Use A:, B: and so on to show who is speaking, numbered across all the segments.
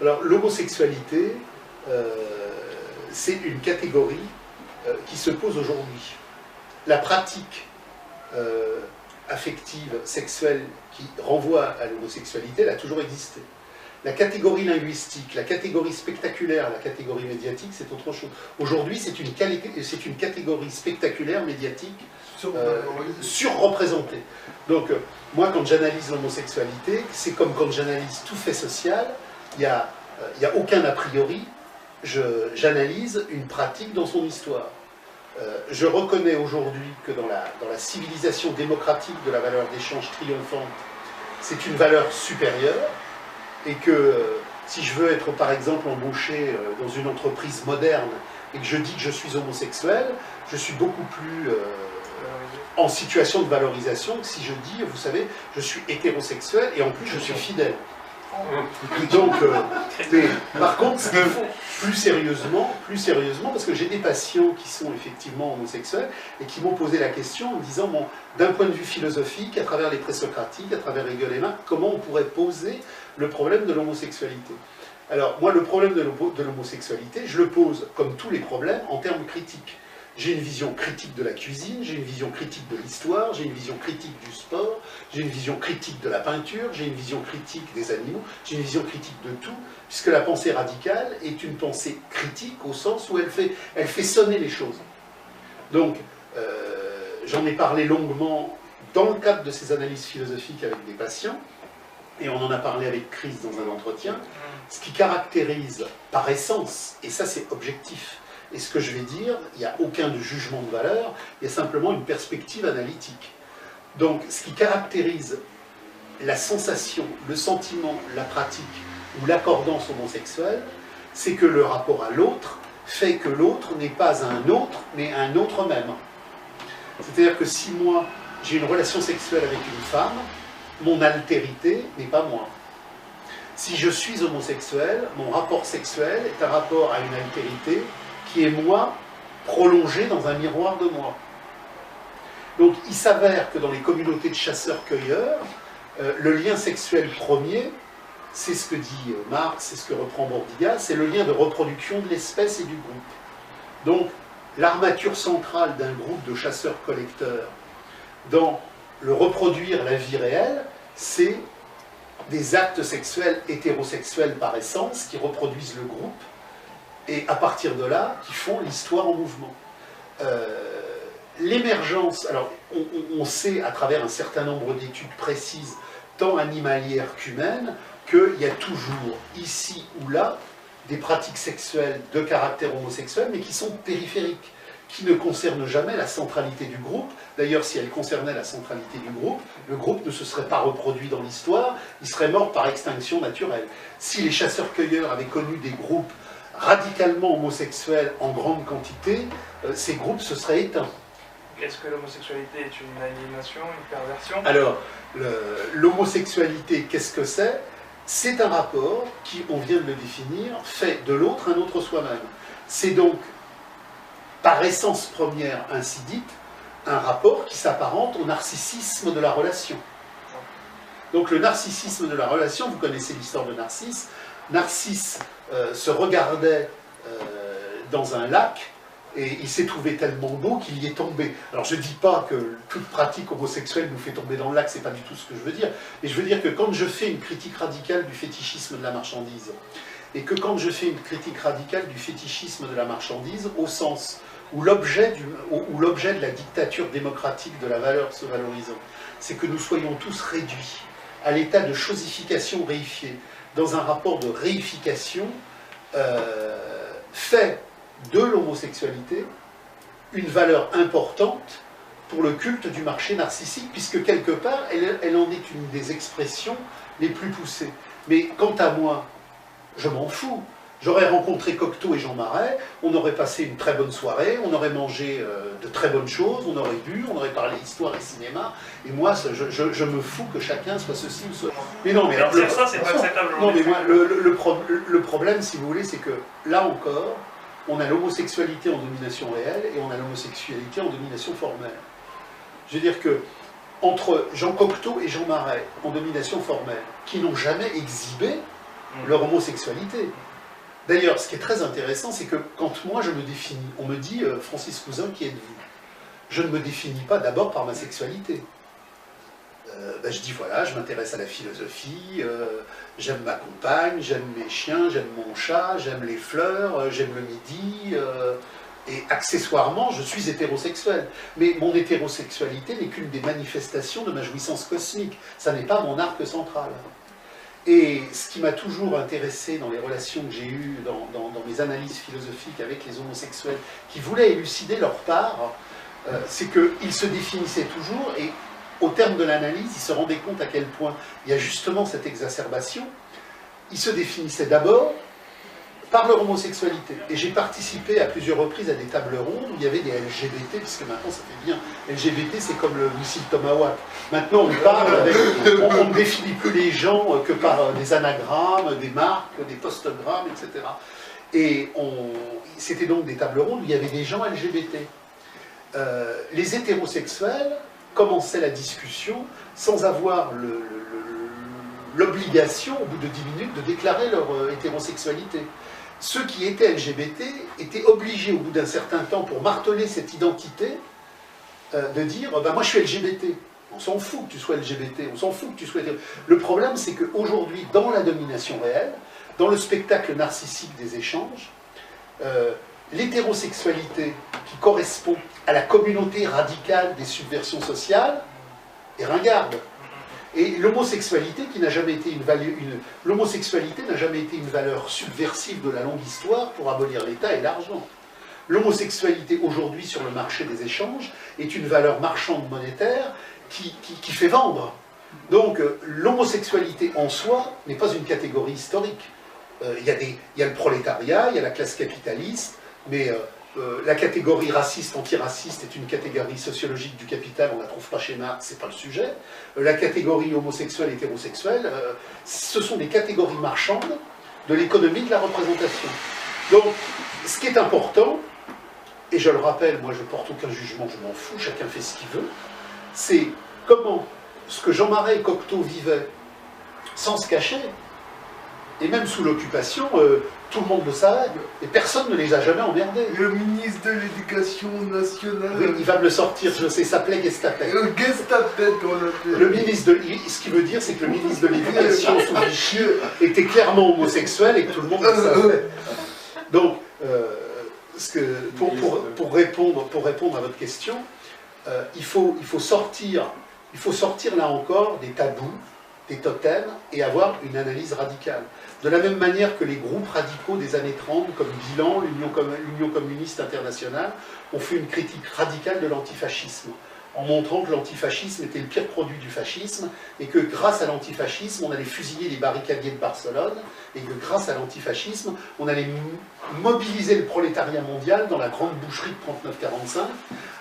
A: Alors, l'homosexualité, c'est une catégorie qui se pose aujourd'hui. La pratique affective, sexuelle, qui renvoie à l'homosexualité, elle a toujours existé. La catégorie linguistique, la catégorie spectaculaire, la catégorie médiatique, c'est autre chose. Aujourd'hui, c'est une catégorie spectaculaire, médiatique, surreprésentée. Donc, moi, quand j'analyse l'homosexualité, c'est comme quand j'analyse tout fait social, il n'y a aucun a priori, j'analyse une pratique dans son histoire. Je reconnais aujourd'hui que dans la civilisation démocratique de la valeur d'échange triomphante, c'est une valeur supérieure, et que si je veux être par exemple embauché dans une entreprise moderne et que je dis que je suis homosexuel, je suis beaucoup plus en situation de valorisation que si je dis, vous savez, je suis hétérosexuel et en plus je suis fidèle. Donc, par contre, ce qu'il faut plus sérieusement, parce que j'ai des patients qui sont effectivement homosexuels et qui m'ont posé la question en me disant, bon, d'un point de vue philosophique, à travers les présocratiques, à travers Hegel et Marx, comment on pourrait poser le problème de l'homosexualité? Alors, moi, le problème de l'homosexualité, je le pose, comme tous les problèmes, en termes critiques. J'ai une vision critique de la cuisine, j'ai une vision critique de l'histoire, j'ai une vision critique du sport, j'ai une vision critique de la peinture, j'ai une vision critique des animaux, j'ai une vision critique de tout, puisque la pensée radicale est une pensée critique au sens où elle fait sonner les choses. Donc, j'en ai parlé longuement dans le cadre de ces analyses philosophiques avec des patients, et on en a parlé avec Chris dans un entretien, ce qui caractérise par essence, et ça c'est objectif, et ce que je vais dire, il n'y a aucun de jugement de valeur, il y a simplement une perspective analytique. Donc, ce qui caractérise la sensation, le sentiment, la pratique ou l'accordance homosexuelle, c'est que le rapport à l'autre fait que l'autre n'est pas un autre, mais un autre même. C'est-à-dire que si moi, j'ai une relation sexuelle avec une femme, mon altérité n'est pas moi. Si je suis homosexuel, mon rapport sexuel est un rapport à une altérité qui est moi, prolongé dans un miroir de moi. Donc il s'avère que dans les communautés de chasseurs-cueilleurs, le lien sexuel premier, c'est ce que dit Marx, c'est ce que reprend Bordiga, c'est le lien de reproduction de l'espèce et du groupe. Donc l'armature centrale d'un groupe de chasseurs-collecteurs dans le reproduire la vie réelle, c'est des actes sexuels hétérosexuels par essence qui reproduisent le groupe, et à partir de là, qui font l'histoire en mouvement. L'émergence, alors on sait à travers un certain nombre d'études précises, tant animalières qu'humaines, qu'il y a toujours, ici ou là, des pratiques sexuelles de caractère homosexuel, mais qui sont périphériques, qui ne concernent jamais la centralité du groupe. D'ailleurs, si elles concernaient la centralité du groupe, le groupe ne se serait pas reproduit dans l'histoire, il serait mort par extinction naturelle. Si les chasseurs-cueilleurs avaient connu des groupes radicalement homosexuels en grande quantité, ces groupes se seraient éteints.
B: Est-ce que l'homosexualité est une aliénation, une perversion?
A: Alors, l'homosexualité, qu'est-ce que c'est? C'est un rapport qui, on vient de le définir, fait de l'autre un autre soi-même. C'est donc, par essence première ainsi dite, un rapport qui s'apparente au narcissisme de la relation. Donc le narcissisme de la relation, vous connaissez l'histoire de Narcisse. Narcisse se regardait dans un lac et il s'est trouvé tellement beau qu'il y est tombé. Alors je ne dis pas que toute pratique homosexuelle nous fait tomber dans le lac, c'est pas du tout ce que je veux dire, mais je veux dire que quand je fais une critique radicale du fétichisme de la marchandise, et que quand je fais une critique radicale du fétichisme de la marchandise, au sens où l'objet de la dictature démocratique de la valeur se valorisant, c'est que nous soyons tous réduits à l'état de chosification réifiée, dans un rapport de réification fait de l'homosexualité une valeur importante pour le culte du marché narcissique, puisque quelque part, elle en est une des expressions les plus poussées. Mais quant à moi, je m'en fous. J'aurais rencontré Cocteau et Jean Marais, on aurait passé une très bonne soirée, on aurait mangé de très bonnes choses, on aurait bu, on aurait parlé histoire et cinéma, et moi, je me fous que chacun soit ceci ou soit... Mais non, mais alors...
B: ça, c'est pas acceptable.
A: Non, mais moi, le problème, si vous voulez, c'est que, là encore, on a l'homosexualité en domination réelle, et on a l'homosexualité en domination formelle. Je veux dire que, entre Jean Cocteau et Jean Marais, en domination formelle, qui n'ont jamais exhibé leur homosexualité. D'ailleurs, ce qui est très intéressant, c'est que quand moi je me définis, on me dit « Francis Cousin, qui êtes-vous » Je ne me définis pas d'abord par ma sexualité. Je dis voilà, je m'intéresse à la philosophie, j'aime ma compagne, j'aime mes chiens, j'aime mon chat, j'aime les fleurs, j'aime le midi, et accessoirement, je suis hétérosexuel. Mais mon hétérosexualité n'est qu'une des manifestations de ma jouissance cosmique. Ça n'est pas mon arc central. Et ce qui m'a toujours intéressé dans les relations que j'ai eues, dans mes analyses philosophiques avec les homosexuels, qui voulaient élucider leur part, c'est qu'ils se définissaient toujours, et au terme de l'analyse, ils se rendaient compte à quel point il y a justement cette exacerbation. Ils se définissaient d'abord par leur homosexualité. Et j'ai participé à plusieurs reprises à des tables rondes où il y avait des LGBT, puisque maintenant ça fait bien. LGBT, c'est comme le missile Tomahawk. Maintenant on parle avec, on ne définit plus les gens que par des anagrammes, des marques, des postgrammes, etc. Et c'était donc des tables rondes où il y avait des gens LGBT. Les hétérosexuels commençaient la discussion sans avoir l'obligation, au bout de 10 minutes, de déclarer leur hétérosexualité. Ceux qui étaient LGBT étaient obligés, au bout d'un certain temps, pour marteler cette identité, de dire « moi je suis LGBT ». On s'en fout que tu sois LGBT, on s'en fout que tu sois... Le problème, c'est qu'aujourd'hui, dans la domination réelle, dans le spectacle narcissique des échanges, l'hétérosexualité qui correspond à la communauté radicale des subversions sociales est ringarde. Et l'homosexualité qui n'a jamais été l'homosexualité n'a jamais été une valeur subversive de la longue histoire pour abolir l'État et l'argent. L'homosexualité aujourd'hui sur le marché des échanges est une valeur marchande monétaire qui fait vendre. Donc l'homosexualité en soi n'est pas une catégorie historique. Il y a le prolétariat, il y a la classe capitaliste, mais la catégorie raciste, antiraciste est une catégorie sociologique du capital, on ne la trouve pas chez Marx, c'est pas le sujet. La catégorie homosexuelle, hétérosexuelle, ce sont des catégories marchandes de l'économie de la représentation. Donc, ce qui est important, et je le rappelle, moi je porte aucun jugement, je m'en fous, chacun fait ce qu'il veut, c'est comment ce que Jean Marais et Cocteau vivaient sans se cacher, et même sous l'occupation, tout le monde le savait, et personne ne les a jamais emmerdés.
C: Le ministre de l'Éducation nationale...
A: Oui, il va me le sortir, je sais, ça s'appelait Gestapet.
C: Gestapet, on l'appelle.
A: Le ministre de... Ce qui veut dire, c'est que le ministre de l'Éducation sous Vichy était clairement homosexuel et que tout le monde le savait. Donc, pour répondre à votre question, il faut sortir là encore des tabous, des totems, et avoir une analyse radicale. De la même manière que les groupes radicaux des années 30, comme Bilan, l'Union communiste internationale, ont fait une critique radicale de l'antifascisme, en montrant que l'antifascisme était le pire produit du fascisme, et que grâce à l'antifascisme, on allait fusiller les barricadiers de Barcelone, et que grâce à l'antifascisme, on allait mobiliser le prolétariat mondial dans la grande boucherie de 39-45.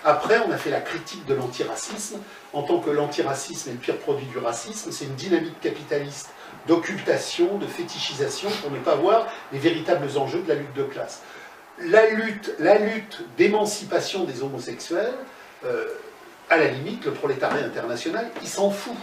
A: Après, on a fait la critique de l'antiracisme, en tant que l'antiracisme est le pire produit du racisme, c'est une dynamique capitaliste d'occultation, de fétichisation, pour ne pas voir les véritables enjeux de la lutte de classe. La lutte d'émancipation des homosexuels, à la limite, le prolétariat international, il s'en fout.